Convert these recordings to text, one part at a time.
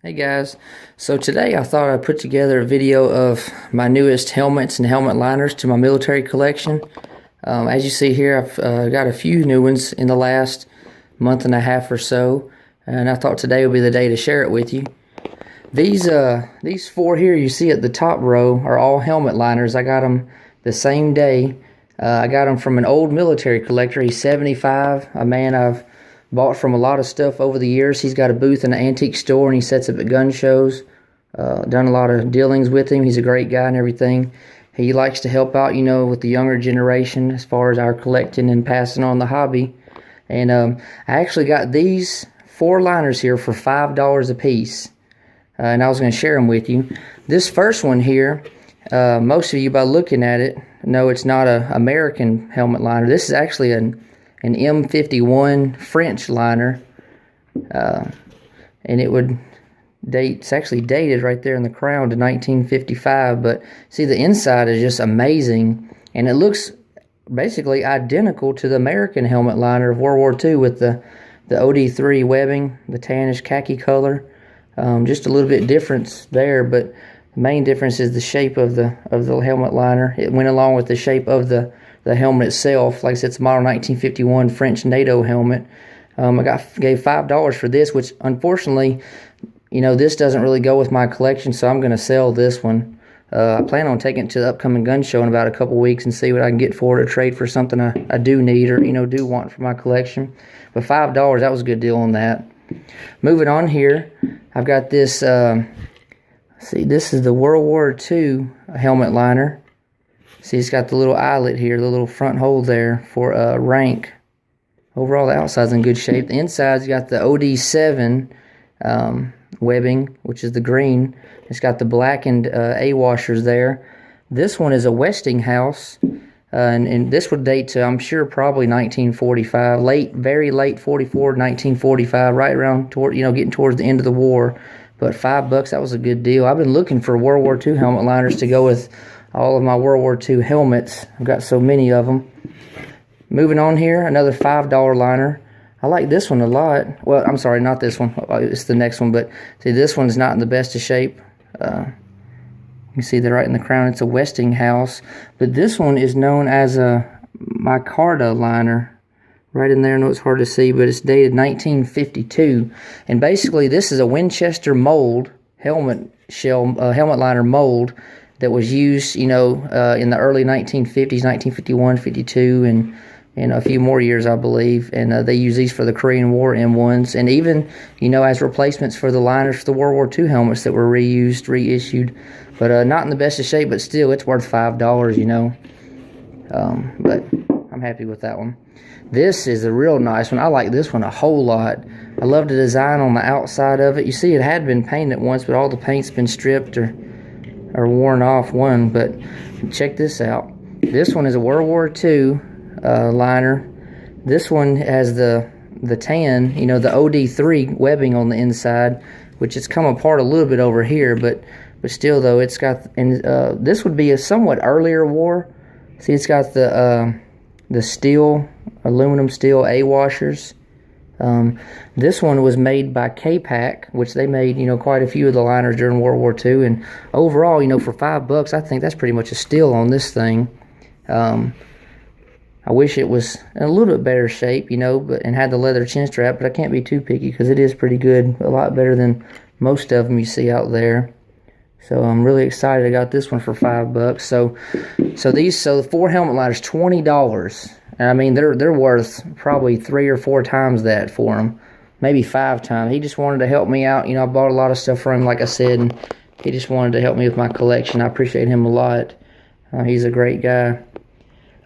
Hey guys, so today I thought I'd put together a video of my newest helmets and helmet liners to my military collection. As you see here, I've got a few new ones in the last month and a half or so, and I thought today would be the day to share it with you. These four here you see at the top row are all helmet liners. I got them the same day. I got them from an old military collector. He's 75, a man I've bought from a lot of stuff over the years. He's got a booth in an antique store and he sets up at gun shows. Done a lot of dealings with him. He's a great guy and everything. He likes to help out, with the younger generation as far as our collecting and passing on the hobby. And I actually got these four liners here for $5 a piece. And I was going to share them with you. This first one here, most of you by looking at it know it's not an American helmet liner. This is actually an M51 French liner, and it would date, it's actually dated right there in the crown to 1955, but see the inside is just amazing, and it looks basically identical to the American helmet liner of World War II with the WD3 webbing, the tannish khaki color. Just a little bit difference there, but the main difference is the shape of the helmet liner. It went along with the shape of the helmet itself. Like I said, it's a model 1951 French NATO helmet. I gave $5 for this, which unfortunately, this doesn't really go with my collection, so I'm going to sell this one. I plan on taking it to the upcoming gun show in about a couple weeks and see what I can get for it or trade for something I do need or, do want for my collection. But $5, that was a good deal on that. Moving on here, I've got this, this is the World War II helmet liner. See, it's got the little eyelet here, the little front hole there for rank. Overall, the outside's in good shape. The inside's got the OD7 webbing, which is the green. It's got the blackened A washers there. This one is a Westinghouse, and this would date to, I'm sure, probably 1945, very late 44, 1945, right around toward, getting towards the end of the war. But $5, that was a good deal. I've been looking for World War II helmet liners to go with all of my World War II helmets. I've got so many of them. Moving on here, another $5 liner. I like this one a lot. Well, I'm sorry, not this one. It's the next one. But see, this one's not in the best of shape. You can see that right in the crown. It's a Westinghouse. But this one is known as a micarta liner. Right in there, I know it's hard to see, but it's dated 1952. And basically, this is a Winchester mold, helmet liner mold, that was used, in the early 1950s, 1951, 52, and a few more years, I believe. And they use these for the Korean War M1s, and even, as replacements for the liners for the World War II helmets that were reissued. But not in the best of shape, but still, it's worth $5, But I'm happy with that one. This is a real nice one. I like this one a whole lot. I love the design on the outside of it. You see, it had been painted once, but all the paint's been stripped or worn off one. But check this out. This one is a World War II liner. This one has the tan, the OD3 webbing on the inside, which has come apart a little bit over here, but still though, it's got, and this would be a somewhat earlier war. See, it's got the aluminum steel A washers. This one was made by K-Pack, which they made, quite a few of the liners during World War II. And overall, for $5, I think that's pretty much a steal on this thing. I wish it was in a little bit better shape, and had the leather chin strap, but I can't be too picky because it is pretty good, a lot better than most of them you see out there. So I'm really excited. I got this one for $5. So the four helmet liners, $20. And I mean, they're worth probably 3 or 4 times that for him, maybe 5 times. He just wanted to help me out. I bought a lot of stuff for him, like I said, and he just wanted to help me with my collection. I appreciate him a lot. He's a great guy.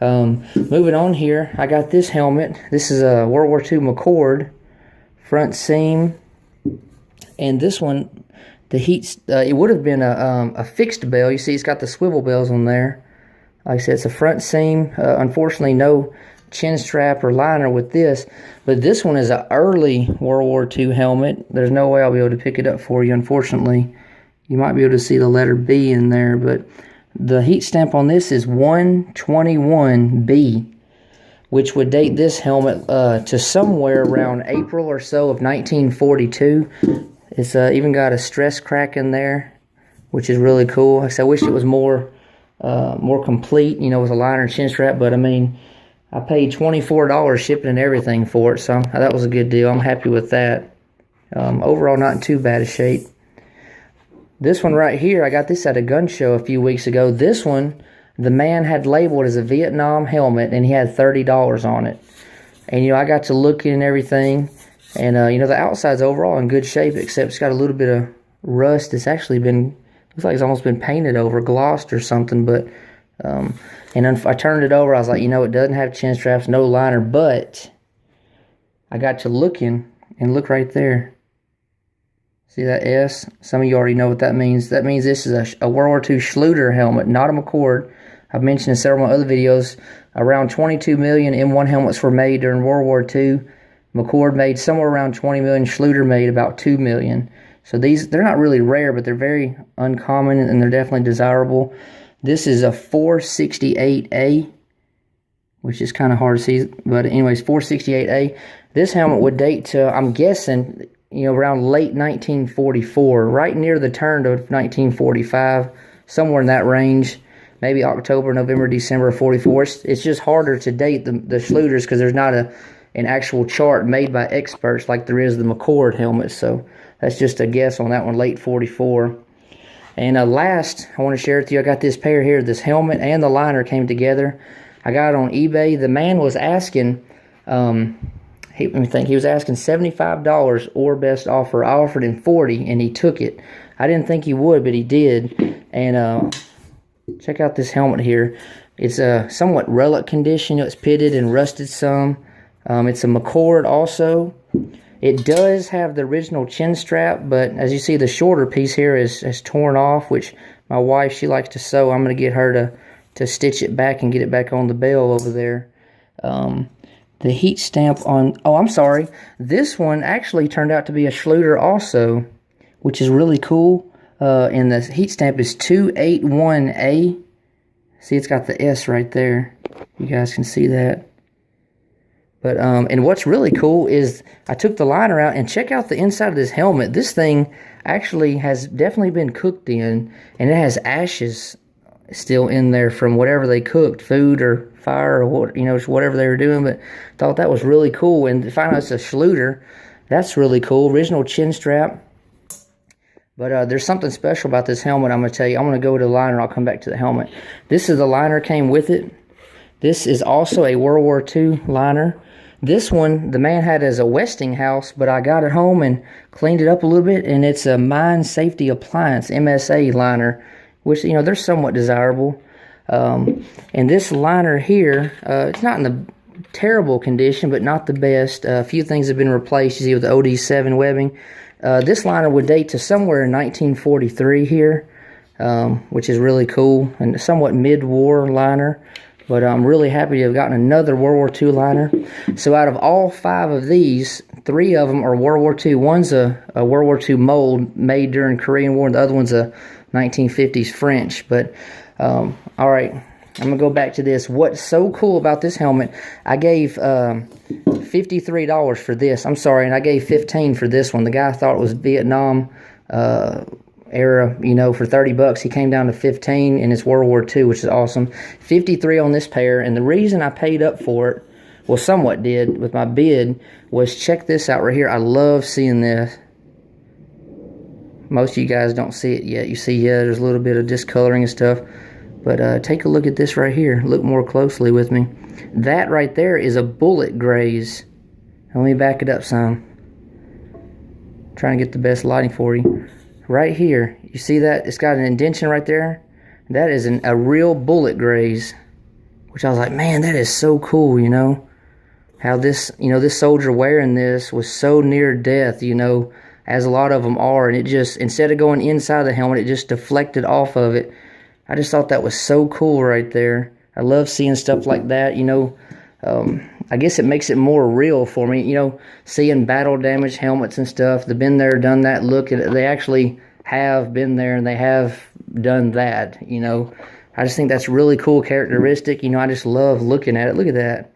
Moving on here, I got this helmet. This is a World War II McCord front seam, and this one, the heat, it would have been a fixed bell. You see, it's got the swivel bells on there. Like I said, it's a front seam. Unfortunately, no chin strap or liner with this. But this one is an early World War II helmet. There's no way I'll be able to pick it up for you, unfortunately. You might be able to see the letter B in there, but the heat stamp on this is 121B, which would date this helmet to somewhere around April or so of 1942. It's even got a stress crack in there, which is really cool. Like I said, I wish it was more complete, you know, with a liner and chin strap. But I mean, I paid $24 shipping and everything for it, so that was a good deal. I'm happy with that. Overall, not in too bad a shape. This one right here, I got this at a gun show a few weeks ago. This one, the man had labeled as a Vietnam helmet, and he had $30 on it. And, you know, I got to looking and everything, and, you know, the outside's overall in good shape, except it's got a little bit of rust. It's actually been, looks like it's almost been painted over, glossed or something, but, and then I turned it over. I was like, you know, it doesn't have chin straps, no liner, but I got to looking, and look right there. See that S? Some of you already know what that means. That means this is a World War II Schluter helmet, not a McCord. I've mentioned in several of my other videos, around 22 million M1 helmets were made during World War II. McCord made somewhere around 20 million. Schluter made about 2 million. So they're not really rare, but they're very uncommon, and they're definitely desirable. This is a 468A, which is kind of hard to see, but anyways, 468A. This helmet would date to, I'm guessing, you know, around late 1944, right near the turn of 1945, somewhere in that range, maybe October, November, December of 44. It's just harder to date the Schluters because there's not an actual chart made by experts like there is the McCord helmet, so that's just a guess on that one, late 44. And last, I want to share with you, I got this pair here, this helmet and the liner came together. I got it on eBay. The man was asking, let me think, he was asking $75 or best offer. I offered him $40 and he took it. I didn't think he would, but he did. And check out this helmet here. It's a somewhat relic condition. It's pitted and rusted some. It's a McCord also. It does have the original chin strap, but as you see, the shorter piece here is torn off, which my wife, she likes to sew. I'm going to get her to stitch it back and get it back on the bell over there. The heat stamp on, oh, I'm sorry. This one actually turned out to be a Schluter also, which is really cool. And the heat stamp is 281A. See, it's got the S right there. You guys can see that. But, and what's really cool is I took the liner out and check out the inside of this helmet. This thing actually has definitely been cooked in, and it has ashes still in there from whatever they cooked, food or fire or what, you know, whatever they were doing. But thought that was really cool, and to find out it's a Schluter, that's really cool. Original chin strap. But there's something special about this helmet. I'm going to tell you. I'm going to go to the liner. I'll come back to the helmet. This is the liner came with it. This is also a World War II liner. This one, the man had as a Westinghouse, but I got it home and cleaned it up a little bit, and it's a Mine Safety Appliance MSA liner, which, you know, they're somewhat desirable. And this liner here, it's not in the terrible condition, but not the best. A few things have been replaced, you see, with the OD7 webbing. This liner would date to somewhere in 1943 here, which is really cool, and somewhat mid-war liner. But I'm really happy to have gotten another World War II liner. So out of all 5 of these, 3 of them are World War II. One's a World War II mold made during Korean War, and the other one's a 1950s French. But, all right, I'm going to go back to this. What's so cool about this helmet, I gave $53 for this. I'm sorry, and I gave $15 for this one. The guy thought it was Vietnam era, you know, for $30. He came down to 15, and it's World War II, which is awesome. 53 on this pair, and the reason I paid up for it, well, somewhat did with my bid, was check this out right here. I love seeing this. Most of you guys don't see it yet. You see, yeah, there's a little bit of discoloring and stuff, but take a look at this right here. Look more closely with me. That right there is a bullet graze. Let me back it up some. Trying to get the best lighting for you. Right here, you see that? It's got an indentation right there. That is a real bullet graze, which I was like, man, that is so cool, you know? How this, you know, this soldier wearing this was so near death, you know, as a lot of them are, and it just, instead of going inside the helmet, it just deflected off of it. I just thought that was so cool right there. I love seeing stuff like that, you know. I guess it makes it more real for me, you know, seeing battle damaged helmets and stuff. They've been there, done that, look at it. They actually have been there and they have done that, you know. I just think that's really cool characteristic. You know, I just love looking at it. Look at that.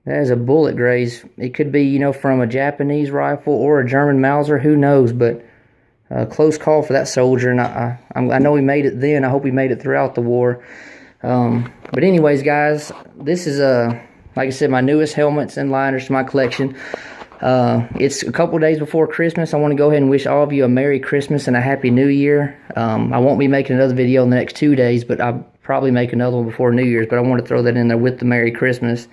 That is a bullet graze. It could be, you know, from a Japanese rifle or a German Mauser, who knows, but close call for that soldier, and I know he made it then. I hope he made it throughout the war. But anyways, guys, this is like I said, my newest helmets and liners to my collection. It's a couple days before Christmas. I want to go ahead and wish all of you a Merry Christmas and a Happy New Year. I won't be making another video in the next 2 days, but I'll probably make another one before New Year's, but I want to throw that in there with the Merry Christmas.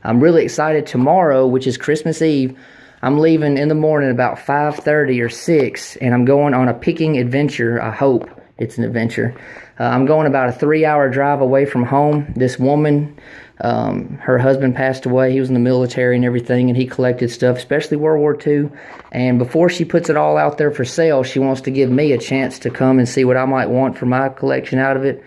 I'm really excited. Tomorrow, which is Christmas Eve, I'm leaving in the morning about 5:30 or 6, and I'm going on a picking adventure. I hope it's an adventure. I'm going about a 3-hour drive away from home. This woman, her husband passed away. He was in the military and everything, and he collected stuff, especially World War II. And before she puts it all out there for sale, she wants to give me a chance to come and see what I might want for my collection out of it.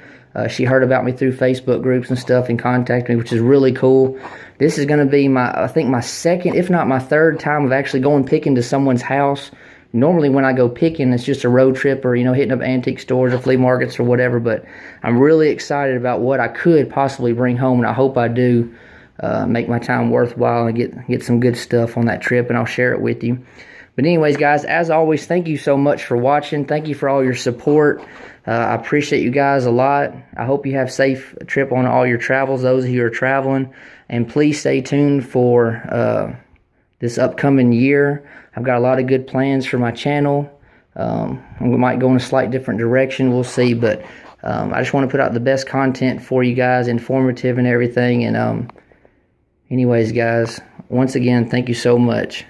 She heard about me through Facebook groups and stuff and contacted me, which is really cool. This is going to be I think my second, if not my third time of actually going picking to someone's house. Normally when I go picking, it's just a road trip or, hitting up antique stores or flea markets or whatever. But I'm really excited about what I could possibly bring home, and I hope I do make my time worthwhile and get some good stuff on that trip, and I'll share it with you. But anyways, guys, as always, thank you so much for watching. Thank you for all your support. I appreciate you guys a lot. I hope you have a safe trip on all your travels, those of you who are traveling. And please stay tuned for this upcoming year. I've got a lot of good plans for my channel. We might go in a slight different direction. We'll see. But I just want to put out the best content for you guys, informative and everything. And anyways, guys, once again, thank you so much.